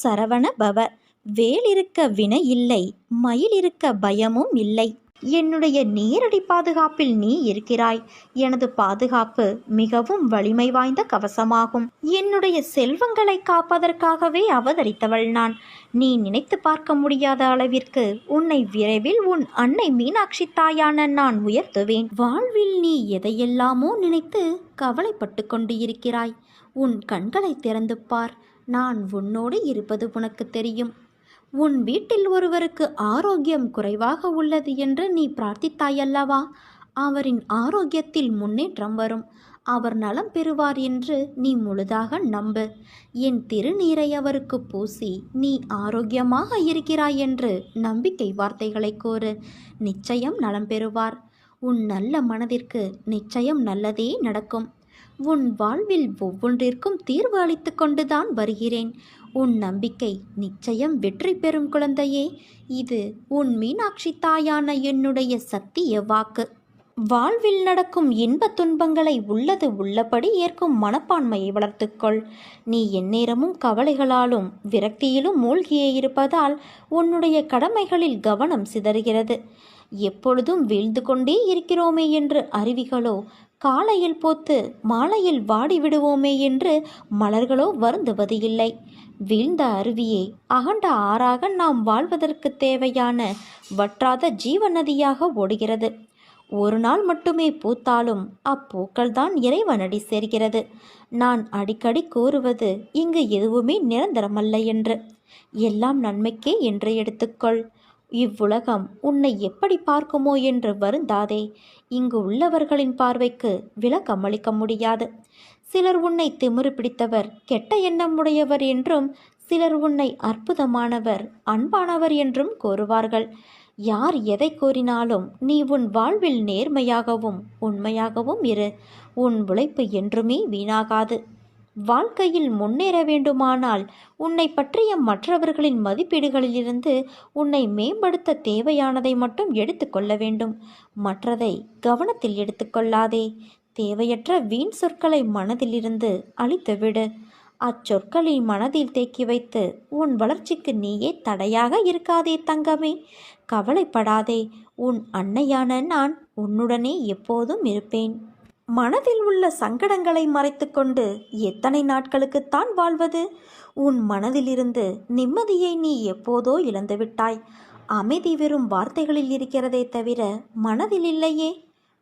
சரவண பவ. வேல் இருக்க வினை இல்லை, மயில் இருக்க பயமும் இல்லை. என்னுடைய நேரடி பாதுகாப்பில் நீ இருக்கிறாய். எனது பாதுகாப்பு மிகவும் வலிமை வாய்ந்த கவசமாகும். என்னுடைய செல்வங்களை காப்பதற்காகவே அவதரித்தவள் நான். நீ நினைத்து பார்க்க முடியாத அளவிற்கு உன்னை விரைவில் உன் அன்னை மீனாட்சி தாயான நான் உயர்த்துவேன். வாழ்வில் நீ எதையெல்லாமோ நினைத்து கவலைப்பட்டு கொண்டு இருக்கிறாய். உன் கண்களை திறந்து பார். நான் உன்னோடு இருப்பது உனக்கு தெரியும். உன் வீட்டில் ஒருவருக்கு ஆரோக்கியம் குறைவாக உள்ளது என்று நீ பிரார்த்தித்தாயல்லவா? அவரின் ஆரோக்கியத்தில் முன்னேற்றம் வரும். அவர் நலம் பெறுவார் என்று நீ முழுதாக நம்பு. என் திருநீரை அவருக்கு பூசி நீ ஆரோக்கியமாக இருக்கிறாய் என்று நம்பிக்கை வார்த்தைகளை கூறு. நிச்சயம் நலம் பெறுவார். உன் நல்ல மனதிற்கு நிச்சயம் நல்லதே நடக்கும். உன் வாழ்வில் ஒவ்வொன்றிற்கும் தீர்வு அளித்து கொண்டுதான் வருகிறேன். உன் நம்பிக்கை நிச்சயம் வெற்றி பெறும் குழந்தையே. இது உன் மீனாட்சி தாயான என்னுடைய சத்திய வாக்கு. வாழ்வில் நடக்கும் இன்ப துன்பங்களை உள்ளது உள்ளபடி ஏற்கும் மனப்பான்மையை வளர்த்துக்கொள். நீ எந்நேரமும் கவலைகளாலும் விரக்தியிலும் மூழ்கியே இருப்பதால் உன்னுடைய கடமைகளில் கவனம் சிதறுகிறது. எப்பொழுதும் வீழ்ந்து கொண்டே இருக்கிறோமே என்று அருவிகளோ, காலையில் பூத்து மாலையில் வாடிவிடுவோமே என்று மலர்களோ வருந்துவது இல்லை. வீழ்ந்த அருவியே, அகண்ட ஆறாக நாம் வாழ்வதற்கு தேவையான வற்றாத ஜீவநதியாக ஓடுகிறது. ஒரு நாள் மட்டுமே பூத்தாலும் அப்பூக்கள் தான் இறைவனடி சேர்கிறது. நான் அடிக்கடி கூறுவது இங்கு எதுவுமே நிரந்தரமல்ல என்று. எல்லாம் நன்மைக்கே என்று எடுத்துக்கொள். இவ்வுலகம் உன்னை எப்படி பார்க்குமோ என்று வருந்தாதே. இங்கு உள்ளவர்களின் பார்வைக்கு விளக்கமளிக்க முடியாது. சிலர் உன்னை திமிரு பிடித்தவர், கெட்ட எண்ணம் உடையவர் என்றும், சிலர் உன்னை அற்புதமானவர், அன்பானவர் என்றும் கூறுவார்கள். யார் எதை கூறினாலும் நீ உன் வாழ்வில் நேர்மையாகவும் உண்மையாகவும் இரு. உன் உழைப்பு என்றுமே வீணாகாது. வாழ்க்கையில் முன்னேற வேண்டுமானால் உன்னை பற்றிய மற்றவர்களின் மதிப்பீடுகளிலிருந்து உன்னை மேம்படுத்த தேவையானதை மட்டும் எடுத்துக்கொள்ள வேண்டும். மற்றதை கவனத்தில் எடுத்துக்கொள்ளாதே. தேவையற்ற வீண் சொற்களை மனதிலிருந்து அழித்துவிடு. அச்சொற்களை மனதில் தேக்கி வைத்து உன் வளர்ச்சிக்கு நீயே தடையாக இருக்காதே தங்கமே. கவலைப்படாதே. உன் அன்னையான நான் உன்னுடனே எப்போதும் இருப்பேன். மனதில் உள்ள சங்கடங்களை மறைத்துக்கொண்டு எத்தனை நாட்களுக்குத்தான் வாழ்வது? உன் மனதிலிருந்து நிம்மதியை நீ எப்போதோ இழந்துவிட்டாய். அமைதி வெறும் வார்த்தைகளில் இருக்கிறதே தவிர மனதில் இல்லையே.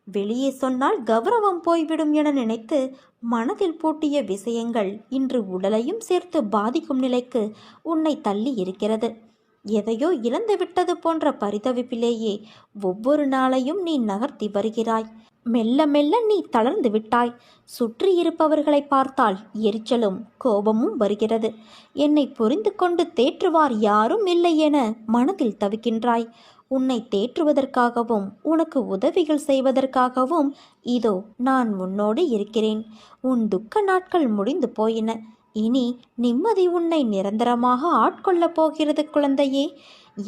வெளியே சொன்னால் கௌரவம் போய்விடும் என நினைத்து மனதில் பூட்டிய விஷயங்கள் இன்று உடலையும் சேர்த்து பாதிக்கும் நிலைக்கு உன்னை தள்ளி இருக்கிறது. எதையோ இழந்து விட்டது போன்ற பரிதவிப்பிலேயே ஒவ்வொரு நாளையும் நீ நகர்த்தி வருகிறாய். மெல்ல மெல்ல நீ தளர்ந்து விட்டாய். சுற்றி இருப்பவர்களை பார்த்தால் எரிச்சலும் கோபமும் வருகிறது. என்னை புரிந்து கொண்டு தேற்றுவார் யாரும் இல்லை என மனதில் தவிக்கின்றாய். உன்னை தேற்றுவதற்காகவும் உனக்கு உதவிகள் செய்வதற்காகவும் இதோ நான் உன்னோடு இருக்கிறேன். உன் துக்க நாட்கள் முடிந்து போயின. இனி நிம்மதி உன்னை நிரந்தரமாக ஆட்கொள்ளப் போகிறது குழந்தையே.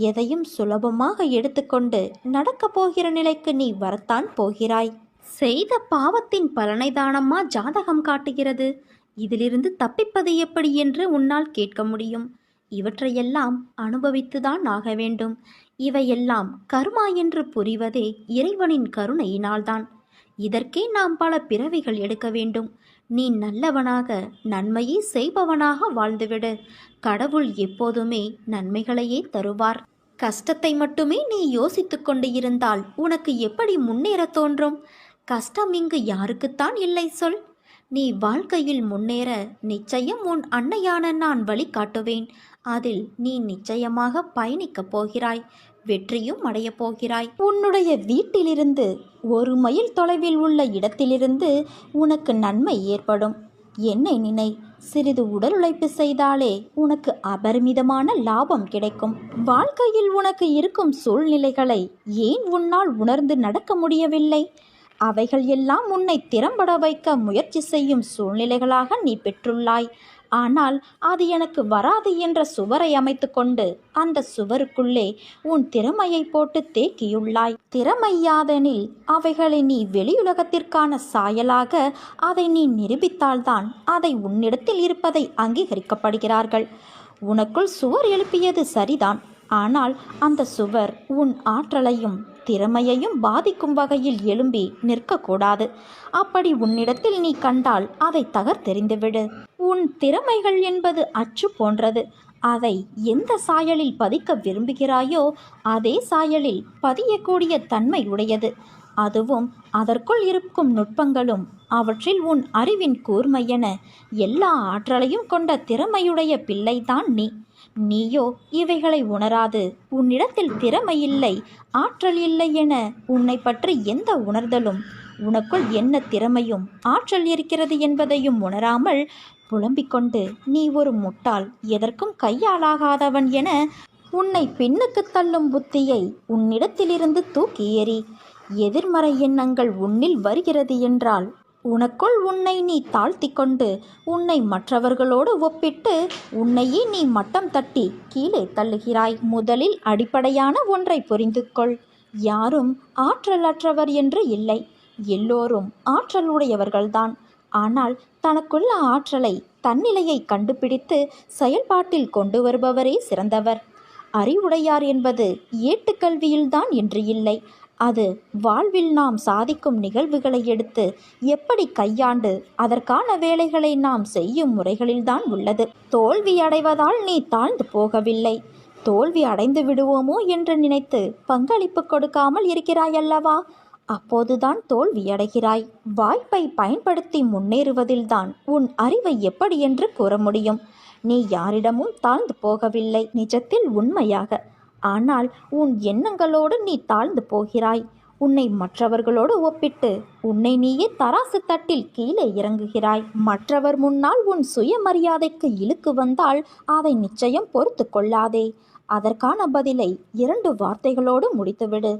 எதையும் சுலபமாக எடுத்துக்கொண்டு நடக்கப் போகிற நிலைக்கு நீ வரத்தான் போகிறாய். செய்த பாவத்தின் பலனை தானம்மா ஜாதகம் காட்டுகிறது. இதிலிருந்து தப்பிப்பது எப்படி என்று உன்னால் கேட்க முடியும். இவற்றையெல்லாம் அனுபவித்துதான் ஆக வேண்டும். இவையெல்லாம் கர்மா என்று புரிவதே இறைவனின் கருணையினால்தான். இதற்கே நாம் பல பிறவிகள் எடுக்க வேண்டும். நீ நல்லவனாக நன்மையை செய்பவனாக வாழ்ந்துவிடு. கடவுள் எப்போதுமே நன்மைகளையே தருவார். கஷ்டத்தை மட்டுமே நீ யோசித்து கொண்டு இருந்தால் உனக்கு எப்படி முன்னேற தோன்றும்? கஷ்டம் இங்கு யாருக்குத்தான் இல்லை சொல். நீ வாழ்க்கையில் முன்னேற நிச்சயம் உன் அன்னையான நான் வழி காட்டுவேன். அதில் நீ நிச்சயமாக பயணிக்கப் போகிறாய். வெற்றியும் அடையப் போகிறாய். உன்னுடைய வீட்டிலிருந்து 1 மைல் தொலைவில் உள்ள இடத்திலிருந்து உனக்கு நன்மை ஏற்படும். என்னை நினை. சிறிது உடல் உழைப்பு செய்தாலே உனக்கு அபரிமிதமான லாபம் கிடைக்கும். வாழ்க்கையில் உனக்கு இருக்கும் சூழ்நிலைகளை ஏன் உன்னால் உணர்ந்து நடக்க முடியவில்லை? அவைகள் எல்லாம் உன்னை திறம்பட வைக்க முயற்சி செய்யும் சூழ்நிலைகளாக நீ பெற்றுள்ளாய். ஆனால் அது எனக்கு வராது என்ற சுவரை அமைத்து கொண்டு அந்த சுவருக்குள்ளே உன் திறமையை போட்டு தேக்கியுள்ளாய். திறமையாதெனில் அவைகளை நீ வெளியுலகத்திற்கான சாயலாக அதை நீ நிரூபித்தால்தான் அதை உன்னிடத்தில் இருப்பதை அங்கீகரிக்கப்படுகிறார்கள். உனக்குள் சுவர் எழுப்பியது சரிதான். ஆனால் அந்த சுவர் உன் ஆற்றலையும் திறமையையும் பாதிக்கும் வகையில் எழும்பி நிற்கக்கூடாது. அப்படி உன்னிடத்தில் நீ கண்டால் அதை தகர்த்தெறிந்துவிடு. உன் திறமைகள் என்பது அச்சு போன்றது. அதை எந்த சாயலில் பதிக்க விரும்புகிறாயோ அதே சாயலில் பதியக்கூடிய தன்மை உடையது. அதுவும் அதற்குள் இருக்கும் நுட்பங்களும் அவற்றில் உன் அறிவின் கூர்மையென எல்லா ஆற்றலையும் கொண்ட திறமையுடைய பிள்ளைதான் நீ. நீயோ இவைகளை உணராது உன்னிடத்தில் திறமை இல்லை, ஆற்றல் இல்லை என உன்னை பற்றி எந்த உணர்தலும், உனக்குள் என்ன திறமையும் ஆற்றல் இருக்கிறது என்பதையும் உணராமல் புலம்பிக் கொண்டு நீ ஒரு முட்டாள், எதற்கும் கையாளாகாதவன் என உன்னை பின்னுக்கு தள்ளும் புத்தியை உன்னிடத்திலிருந்து தூக்கி எறி. எதிர்மறை எண்ணங்கள் உன்னில் வருகிறது என்றால் உனக்குள் உன்னை நீ தாழ்த்தி கொண்டு உன்னை மற்றவர்களோடு ஒப்பிட்டு உன்னையே நீ மட்டம் தட்டி கீழே தள்ளுகிறாய். முதலில் அடிப்படையான ஒன்றை புரிந்து கொள். யாரும் ஆற்றல் அற்றவர் என்று இல்லை. எல்லோரும் ஆற்றல் உடையவர்கள்தான். ஆனால் தனக்குள்ள ஆற்றலை, தன்னிலையை கண்டுபிடித்து செயல்பாட்டில் கொண்டு வருபவரே சிறந்தவர். அறிவுடையார் என்பது ஏட்டுக்கல்வியில்தான் என்று இல்லை. அது வாழ்வில் நாம் சாதிக்கும் நிகழ்வுகளை எடுத்து எப்படி கையாண்டு அதற்கான வேலைகளை நாம் செய்யும் முறைகளில்தான் உள்ளது. தோல்வி அடைவதால் நீ தாழ்ந்து போகவில்லை. தோல்வி அடைந்து விடுவோமோ என்று நினைத்து பங்களிப்பு கொடுக்காமல் இருக்கிறாயல்லவா? அப்போதுதான் தோல்வியடைகிறாய். வாய்ப்பை பயன்படுத்தி முன்னேறுவதில்தான் உன் அறிவை எப்படி என்று கூற முடியும். நீ யாரிடமும் தாழ்ந்து போகவில்லை, நிஜத்தில் உண்மையாக. ஆனால் உன் எண்ணங்களோடு நீ தாழ்ந்து போகிறாய். உன்னை மற்றவர்களோடு ஒப்பிட்டு உன்னை நீயே தராசு தட்டில் கீழே இறங்குகிறாய். மற்றவர் முன்னால் உன் சுயமரியாதைக்கு இழுக்கு வந்தால் அதை நிச்சயம் பொறுத்து கொள்ளாதே. அதற்கான பதிலை 2 வார்த்தைகளோடு முடித்துவிடு.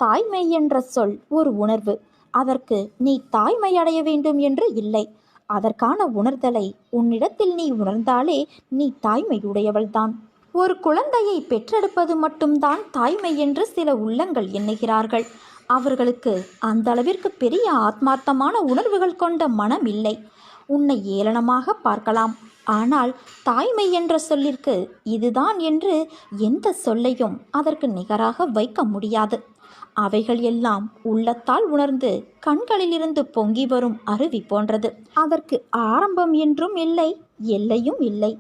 தாய்மை என்ற சொல் ஒரு உணர்வு. அதற்கு நீ தாய்மை அடைய வேண்டும் என்று இல்லை. அதற்கான உணர்தலை உன்னிடத்தில் நீ உணர்ந்தாலே நீ தாய்மையுடையவள்தான். ஒரு குழந்தையை பெற்றெடுப்பது மட்டும்தான் தாய்மை என்று சில உள்ளங்கள் எண்ணுகிறார்கள். அவர்களுக்கு அந்த அளவிற்கு பெரிய ஆத்மார்த்தமான உணர்வுகள் கொண்ட மனம் இல்லை. உன்னை ஏளனமாக பார்க்கலாம். ஆனால் தாய்மை என்ற சொல்லிற்கு இதுதான் என்று எந்த சொல்லையும் அதற்கு நிகராக வைக்க முடியாது. அவைகள் எல்லாம் உள்ளத்தால் உணர்ந்து கண்களிலிருந்து பொங்கி வரும் அருவி போன்றது. அதற்கு ஆரம்பம் என்றும் இல்லை, எல்லையும் இல்லை.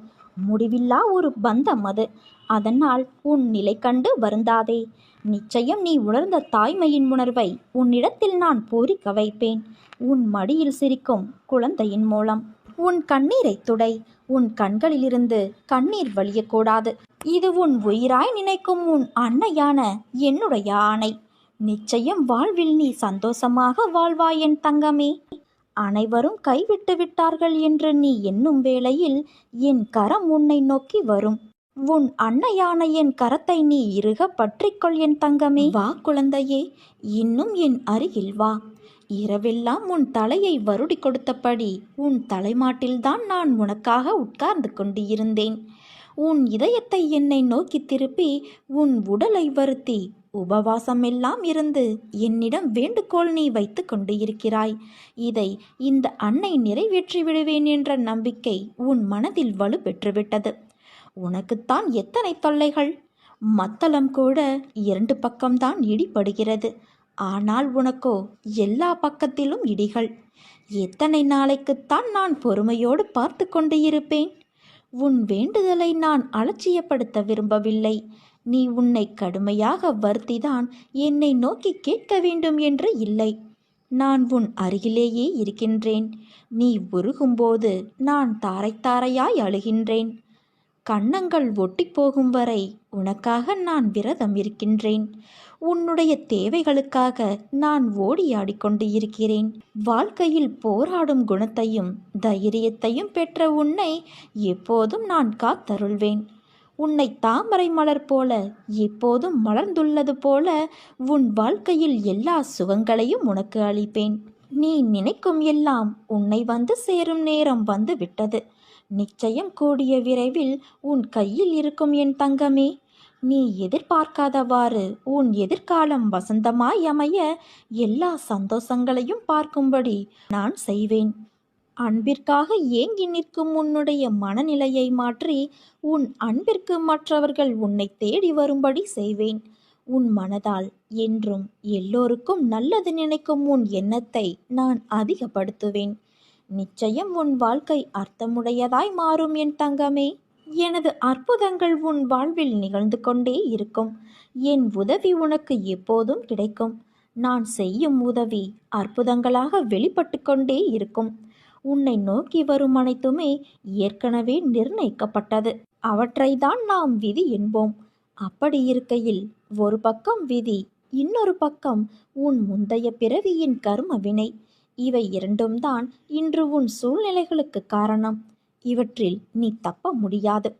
முடிவில்லா ஒரு பந்தம் அது. அதனால் உன் நிலை கண்டு வருந்தாதே. நிச்சயம் நீ உணர்ந்த தாய்மையின் உணர்வை உன்னிடத்தில் நான் பூரிக்க வைப்பேன். உன் மடியில் சிரிக்கும் குழந்தையின் மூலம். உன் கண்ணீரை துடை. உன் கண்களிலிருந்து கண்ணீர் வழியக்கூடாது. இது உன் உயிராய் நினைக்கும் உன் அன்னையான என்னுடைய ஆணை. நிச்சயம் வாழ்வில் நீ சந்தோஷமாக வாழ்வாய் என் தங்கமே. அனைவரும் கைவிட்டு விட்டார்கள் என்று நீ எண்ணும் வேளையில் என் கரம் உன்னை நோக்கி வரும். உன் அன்னையான என் கரத்தை நீ இறுக பற்றிக்கொள் என் தங்கமே. வா குழந்தையே, இன்னும் என் அருகில் வா. இரவெல்லாம் உன் தலையை வருடி கொடுத்தபடி உன் தலைமாட்டில்தான் நான் உனக்காக உட்கார்ந்து கொண்டு இருந்தேன். உன் இதயத்தை என்னை நோக்கி திருப்பி உன் உடலை வருத்தி உபவாசமெல்லாம் இருந்து என்னிடம் வேண்டுகோள் நீ வைத்து கொண்டு இருக்கிறாய். இதை இந்த அன்னை நிறைவேற்றி விடுவேன் என்ற நம்பிக்கை உன் மனதில் வலு பெற்றுவிட்டது. உனக்குத்தான் எத்தனை தொல்லைகள்! மத்தளம் கூட 2 பக்கம்தான் இடிபடுகிறது. ஆனால் உனக்கோ எல்லா பக்கத்திலும் இடிகள். எத்தனை நாளைக்குத்தான் நான் பொறுமையோடு பார்த்து கொண்டு இருப்பேன்? உன் வேண்டுதலை நான் அலட்சியப்படுத்த விரும்பவில்லை. நீ உன்னை கடுமையாக வருத்திதான் என்னை நோக்கி கேட்க வேண்டும் என்று இல்லை. நான் உன் அருகிலேயே இருக்கின்றேன். நீ உருகும்போது நான் தாரை தாரையாய் அழுகின்றேன். கன்னங்கள் ஒட்டி போகும் வரை உனக்காக நான் விரதம் இருக்கின்றேன். உன்னுடைய தேவைகளுக்காக நான் ஓடியாடிக்கொண்டு இருக்கிறேன். வாழ்க்கையில் போராடும் குணத்தையும் தைரியத்தையும் பெற்ற உன்னை எப்போதும் நான் காத்தருள்வேன். உன்னை தாமரை மலர் போல எப்போதும் மலர்ந்துள்ளது போல உன் வாழ்க்கையில் எல்லா சுகங்களையும் உனக்கு அளிப்பேன். நீ நினைக்கும் எல்லாம் உன்னை வந்து சேரும் நேரம் வந்து விட்டது. நிச்சயம் கூடிய விரைவில் உன் கையில் இருக்கும் என் தங்கமே. நீ எதிர்பார்க்காதவாறு உன் எதிர்காலம் வசந்தமாய் அமைய எல்லா சந்தோஷங்களையும் பார்க்கும்படி நான் செய்வேன். அன்பிற்காக ஏங்கி நிற்கும் உன்னுடைய மனநிலையை மாற்றி உன் அன்பிற்கு மற்றவர்கள் உன்னை தேடி வரும்படி செய்வேன். உன் மனதால் என்றும் எல்லோருக்கும் நல்லது நினைக்கும் உன் எண்ணத்தை நான் அதிகப்படுத்துவேன். நிச்சயம் உன் வாழ்க்கை அர்த்தமுடையதாய் மாறும் என் தங்கமே. எனது அற்புதங்கள் உன் வாழ்வில் நிகழ்ந்து கொண்டே இருக்கும். என் உதவி உனக்கு எப்போதும் கிடைக்கும். நான் செய்யும் உதவி அற்புதங்களாக வெளிப்பட்டு கொண்டே இருக்கும். உன்னை நோக்கி வரும் அனைத்துமே ஏற்கனவே நிர்ணயிக்கப்பட்டது. அவற்றைத்தான் நாம் விதி என்போம். அப்படி இருக்கையில் ஒரு பக்கம் விதி, இன்னொரு பக்கம் உன் முந்தைய பிறவியின் கர்ம வினை. இவை இரண்டும் தான் இன்று உன் சூழ்நிலைகளுக்கு காரணம். இவற்றில் நீ தப்ப முடியாது.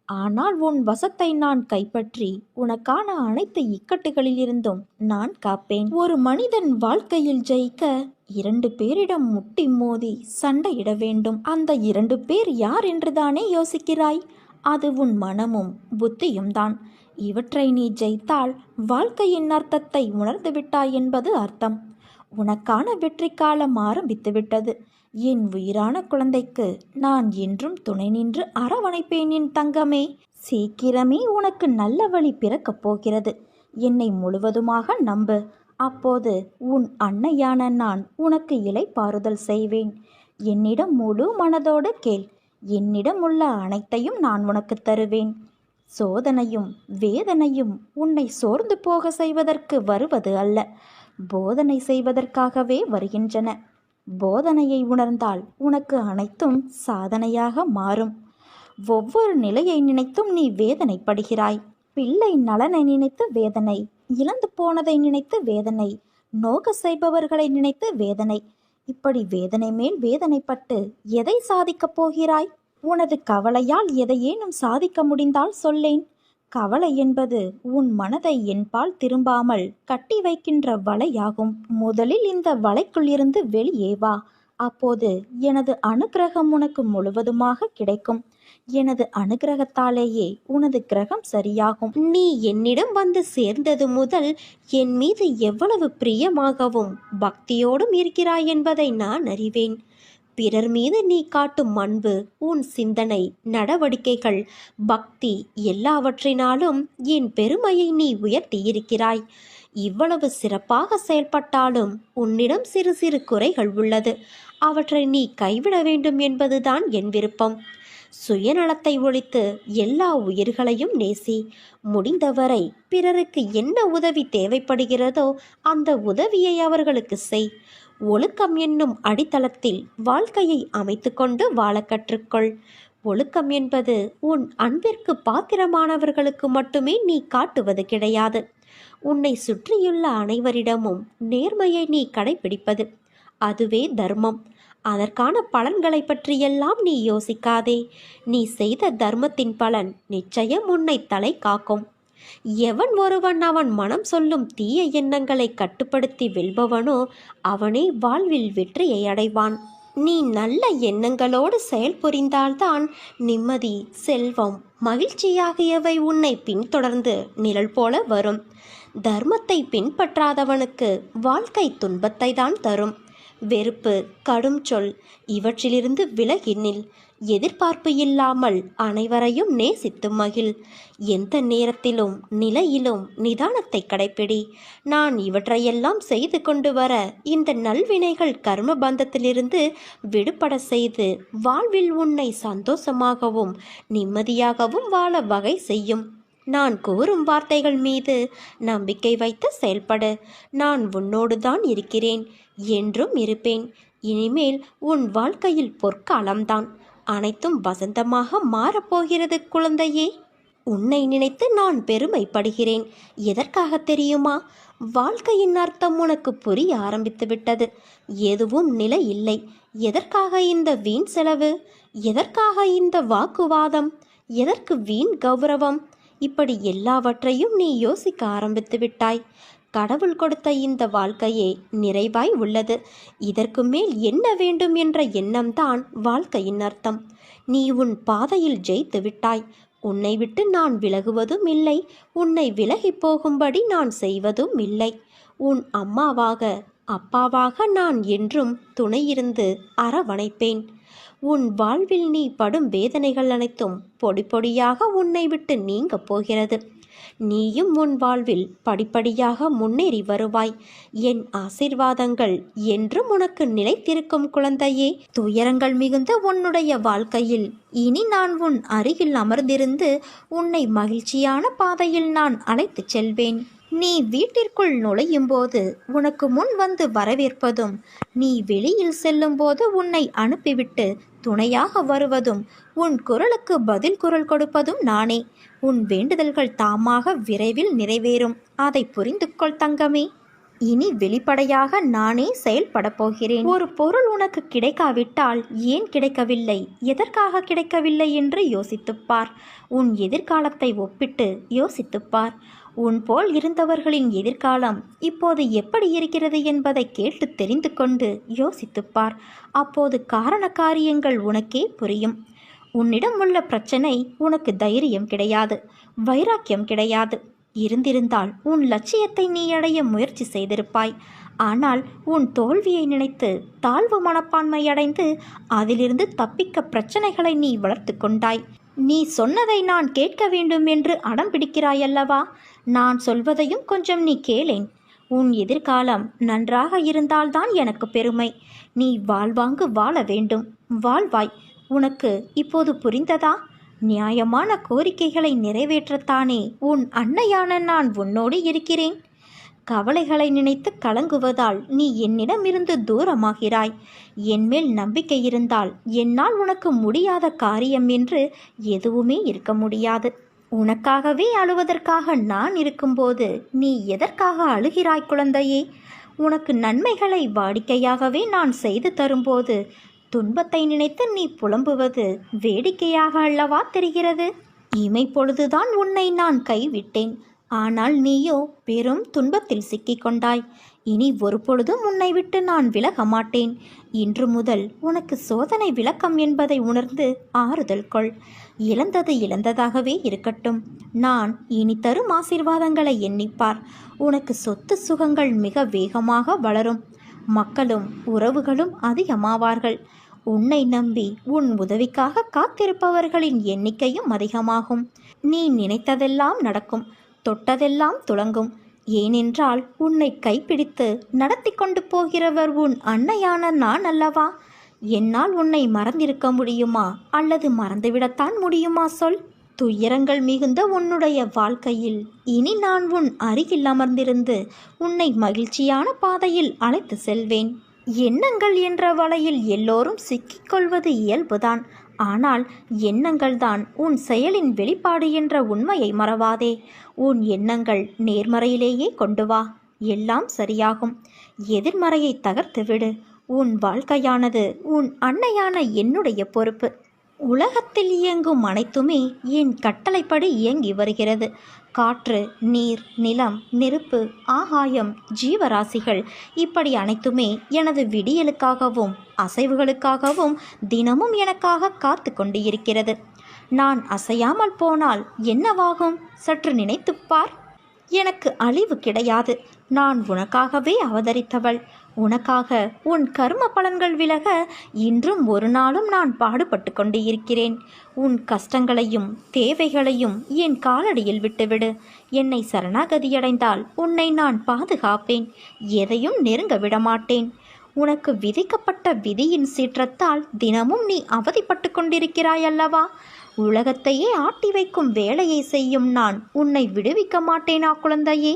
ஆனால் உன் வசத்தை நான் கைப்பற்றி உனக்கான அனைத்து இக்கட்டுகளிலிருந்தும் நான் காப்பேன். ஒரு மனிதன் வாழ்க்கையில் ஜெயிக்க 2 பேரிடம் முட்டி மோதி சண்டையிட வேண்டும். அந்த 2 பேர் யார் என்றுதானே யோசிக்கிறாய்? அது உன் மனமும் புத்தியும் தான். இவற்றை நீ ஜெயித்தால் வாழ்க்கையின் அர்த்தத்தை உணர்ந்து விட்டாய் என்பது அர்த்தம். உனக்கான வெற்றி காலம் ஆரம்பித்து விட்டது. என் உயிரான குழந்தைக்கு நான் என்றும் துணை நின்று அரவணைப்பேன் என் தங்கமே. சீக்கிரமே உனக்கு நல்ல வழி பிறக்கப் போகிறது. என்னை முழுவதுமாக நம்பு. அப்போது உன் அன்னையான நான் உனக்கு இளைப்பாறுதல் செய்வேன். என்னிடம் முழு மனதோடு கேள். என்னிடம் உள்ள அனைத்தையும் நான் உனக்கு தருவேன். சோதனையும் வேதனையும் உன்னை சோர்ந்து போக செய்வதற்கு வருவது அல்ல, போதனை செய்வதற்காகவே வருகின்றன. போதனையை உணர்ந்தால் உனக்கு அனைத்தும் சாதனையாக மாறும். ஒவ்வொரு நிலையை நினைத்தும் நீ வேதனைப்படுகிறாய். பிள்ளை நலனை நினைத்து வேதனை, இழந்து போனதை நினைத்து வேதனை, நோக செய்பவர்களை நினைத்து வேதனை. இப்படி வேதனை மேல் வேதனைப்பட்டு எதை சாதிக்கப் போகிறாய்? உனது கவலையால் எதையேனும் சாதிக்க முடிந்தால் சொல்லேன். கவலை என்பது உன் மனதை என்பால் திரும்பாமல் கட்டி வைக்கின்ற வலையாகும். முதலில் இந்த வலைக்குள் இருந்து வெளியே வா. அப்போது எனது அனுக்கிரகம் உனக்கு முழுவதுமாக கிடைக்கும். எனது அனுக்கிரகத்தாலேயே உனது கிரகம் சரியாகும். நீ என்னிடம் வந்து சேர்ந்தது முதல் என் மீது எவ்வளவு பிரியமாகவும் பக்தியோடும் இருக்கிறாய் என்பதை நான் அறிவேன். பிறர் மீது நீ காட்டும் அன்பு, உன் சிந்தனை, நடவடிக்கைகள், பக்தி எல்லாவற்றினாலும் என் பெருமையை நீ உயர்த்தியிருக்கிறாய். இவ்வளவு சிறப்பாக செயல்பட்டாலும் உன்னிடம் சிறு சிறு குறைகள் உள்ளது. அவற்றை நீ கைவிட வேண்டும் என்பதுதான் என் விருப்பம். சுயநலத்தை ஒழித்து எல்லா உயிர்களையும் நேசி. முடிந்தவரை பிறருக்கு என்ன உதவி தேவைப்படுகிறதோ அந்த உதவியை அவர்களுக்கு செய். ஒழுக்கம் என்னும் அடித்தளத்தில் வாழ்க்கையை அமைத்து கொண்டு வாழ கற்றுக்கொள். ஒழுக்கம் என்பது உன் அன்பிற்கு பாத்திரமானவர்களுக்கு மட்டுமே நீ காட்டுவது கிடையாது. உன்னை சுற்றியுள்ள அனைவரிடமும் நேர்மையை நீ கடைபிடிப்பது, அதுவே தர்மம். அதற்கான பலன்களை பற்றியெல்லாம் நீ யோசிக்காதே. நீ செய்த தர்மத்தின் பலன் நிச்சயம் உன்னை தலை காக்கும். எவன் ஒருவன் அவன் மனம் சொல்லும் தீய எண்ணங்களை கட்டுப்படுத்தி வெல்பவனோ அவனே வாழ்வில் வெற்றியை அடைவான். நீ நல்ல எண்ணங்களோடு செயல்புரிந்தால்தான் நிம்மதி, செல்வம், மகிழ்ச்சி ஆகியவை உன்னை பின்தொடர்ந்து நிழல் போல வரும். தர்மத்தை பின்பற்றாதவனுக்கு வாழ்க்கை துன்பத்தை தான் தரும். வெறுப்பு, கடும் சொல் இவற்றிலிருந்து விலகி நில். எதிர்பார்ப்பு இல்லாமல் அனைவரையும் நேசித்து மகிழ். எந்த நேரத்திலும் நிலையிலும் நிதானத்தை கடைப்பிடி. நான் இவற்றையெல்லாம் செய்து கொண்டு வர இந்த நல்வினைகள் கர்ம பந்தத்திலிருந்து விடுபட செய்து வாழ்வில் உன்னை சந்தோஷமாகவும் நிம்மதியாகவும் வாழ வகை செய்யும். நான் கூறும் வார்த்தைகள் மீது நம்பிக்கை வைத்து செயல்படு. நான் உன்னோடு தான் இருக்கிறேன், என்றும் இருப்பேன். இனிமேல் உன் வாழ்க்கையில் பொற்காலம்தான். அனைத்தும் வசந்தமாக மாறப்போகிறது குழந்தையே. உன்னை நினைத்து நான் பெருமைப்படுகிறேன். எதற்காக தெரியுமா? வாழ்க்கையின் அர்த்தம் உனக்கு புரிய ஆரம்பித்து விட்டது. எதுவும் நிலை இல்லை. எதற்காக இந்த வீண் செலவு? எதற்காக இந்த வாக்குவாதம்? எதற்கு வீண் கௌரவம்? இப்படி எல்லாவற்றையும் நீ யோசிக்க ஆரம்பித்து விட்டாய். கடவுள் கொடுத்த இந்த வாழ்க்கையே நிறைவாய் உள்ளது. இதற்கு மேல் என்ன வேண்டும் என்ற எண்ணம்தான் வாழ்க்கையின் அர்த்தம். நீ உன் பாதையில் ஜெயித்து விட்டாய். உன்னை விட்டு நான் விலகுவதும் இல்லை, உன்னை விலகி போகும்படி நான் செய்வதும் இல்லை. உன் அம்மாவாக அப்பாவாக நான் என்றும் துணையிருந்து அரவணைப்பேன். உன் வாழ்வில் நீ படும் வேதனைகள் அனைத்தும் பொடி பொடியாக உன்னை விட்டு நீங்கப் போகிறது. நீயும் உன் வாழ்வில் படிப்படியாக முன்னேறி வருவாய். என் ஆசீர்வாதங்கள் என்றும் உனக்கு நிலைத்திருக்கும் குழந்தையே. துயரங்கள் மிகுந்த உன்னுடைய வாழ்க்கையில் இனி நான் உன் அருகில் அமர்ந்திருந்து உன்னை மகிழ்ச்சியான பாதையில் நான் அழைத்துச் செல்வேன். நீ வீட்டிற்குள் நுழையும் போது உனக்கு முன் வந்து வரவேற்பதும், நீ வெளியில் செல்லும் போது உன்னை அனுப்பிவிட்டு துணையாக வருவதும், உன் குரலுக்கு பதில் குரல் கொடுப்பதும் நானே. உன் வேண்டுதல்கள் தாமாக விரைவில் நிறைவேறும். அதை புரிந்து கொள் தங்கமே. இனி வெளிப்படையாக நானே செயல்பட போகிறேன். ஒரு பொருள் உனக்கு கிடைக்காவிட்டால் ஏன் கிடைக்கவில்லை, எதற்காக கிடைக்கவில்லை என்று யோசித்துப்பார். உன் எதிர்காலத்தை ஒப்பிட்டு யோசித்துப்பார். உன் போல் இருந்தவர்களின் எதிர்காலம் இப்போது எப்படி இருக்கிறது என்பதை கேட்டு தெரிந்து கொண்டு யோசித்துப்பார். அப்போது காரண காரியங்கள் உனக்கே புரியும். உன்னிடம் உள்ள பிரச்சனை உனக்கு தைரியம் கிடையாது, வைராக்கியம் கிடையாது. இருந்திருந்தால் உன் லட்சியத்தை நீ அடைய முயற்சி செய்திருப்பாய். ஆனால் உன் தோல்வியை நினைத்து தாழ்வு மனப்பான்மை அடைந்து அதிலிருந்து தப்பிக்க பிரச்சனைகளை நீ வளர்த்து கொண்டாய். நீ சொன்னதை நான் கேட்க வேண்டும் என்று அடம் பிடிக்கிறாயல்லவா? நான் சொல்வதையும் கொஞ்சம் நீ கேளேன். உன் எதிர்காலம் நன்றாக இருந்தால்தான் எனக்கு பெருமை. நீ வாழ்வாங்கு வாழ வேண்டும், வாழ்வாய். உனக்கு இப்போது புரிந்ததா? நியாயமான கோரிக்கைகளை நிறைவேற்றத்தானே உன் அன்னையான நான் உன்னோடு இருக்கிறேன். கவலைகளை நினைத்து கலங்குவதால் நீ என்னிடமிருந்து தூரமாகிறாய். என்மேல் நம்பிக்கை இருந்தால் என்னால் உனக்கு முடியாத காரியம் என்று எதுவுமே இருக்க முடியாது. உனக்காகவே அழுவதற்காக நான் இருக்கும்போது நீ எதற்காக அழுகிறாய் குழந்தையே? உனக்கு நன்மைகளை வாடிக்கையாகவே நான் செய்து தரும்போது துன்பத்தை நினைத்து நீ புலம்புவது வேடிக்கையாக அல்லவா தெரிகிறது? இமை பொழுதுதான் உன்னை நான் கைவிட்டேன். ஆனால் நீயோ பெரும் துன்பத்தில் சிக்கிக்கொண்டாய். இனி ஒரு பொழுதும் உன்னை விட்டு நான் விலக மாட்டேன். இன்று முதல் உனக்கு சோதனை விளக்கம் என்பதை உணர்ந்து ஆறுதல் கொள். இழந்தது இழந்ததாகவே இருக்கட்டும். நான் இனி தரும் ஆசீர்வாதங்களை எண்ணிப்பார். உனக்கு சொத்து சுகங்கள் மிக வேகமாக வளரும். மக்களும் உறவுகளும் அதிகமாவார்கள். உன்னை நம்பி உன் உதவிக்காக காத்திருப்பவர்களின் எண்ணிக்கையும் அதிகமாகும். நீ நினைத்ததெல்லாம் நடக்கும், தொட்டதெல்லாம் துலங்கும். ஏனென்றால் உன்னை கைப்பிடித்து நடத்தி கொண்டு போகிறவர் உன் அன்னையான நான் அல்லவா? என்னால் உன்னை மறந்திருக்க முடியுமா, அல்லது மறந்துவிடத்தான் முடியுமா சொல்? துயரங்கள் மிகுந்த உன்னுடைய வாழ்க்கையில் இனி நான் உன் அருகில் அமர்ந்திருந்து உன்னை மகிழ்ச்சியான பாதையில் அழைத்து செல்வேன். எண்ணங்கள் என்ற வலையில் எல்லோரும் சிக்கிக்கொள்வது இயல்புதான். ஆனால் எண்ணங்கள்தான் உன் செயலின் வெளிப்பாடு என்ற உண்மையை மறவாதே. உன் எண்ணங்கள் நேர்மறையிலேயே கொண்டு வா, எல்லாம் சரியாகும். எதிர்மறையை தகர்த்துவிடு. உன் வாழ்க்கையானது உன் அன்னையான என்னுடைய பொறுப்பு. உலகத்தில் இயங்கும் அனைத்துமே என் கட்டளைப்படி இயங்கி வருகிறது. காற்று, நீர், நிலம், நெருப்பு, ஆகாயம், ஜீவராசிகள் இப்படி அனைத்துமே எனது விடியலுக்காகவும் அசைவுகளுக்காகவும் தினமும் எனக்காக காத்து கொண்டு இருக்கிறது. நான் அசையாமல் போனால் என்னவாகும்? சற்று நினைத்துப்பார். எனக்கு அழிவு கிடையாது. நான் உனக்காகவே அவதரித்தவள். உனக்காக உன் கர்ம பலன்கள் விலக இன்றும் ஒரு நாளும் நான் பாடுபட்டு கொண்டு இருக்கிறேன். உன் கஷ்டங்களையும் தேவைகளையும் என் காலடியில் விட்டுவிடு. என்னை சரணாகதியடைந்தால் உன்னை நான் பாதுகாப்பேன். எதையும் நெருங்க விடமாட்டேன். உனக்கு விதிக்கப்பட்ட விதியின் சீற்றத்தால் தினமும் நீ அவதிப்பட்டு கொண்டிருக்கிறாய் அல்லவா? உலகத்தையே ஆட்டி வைக்கும் வேலையை செய்யும் நான் உன்னை விடுவிக்க மாட்டேனா குழந்தையே?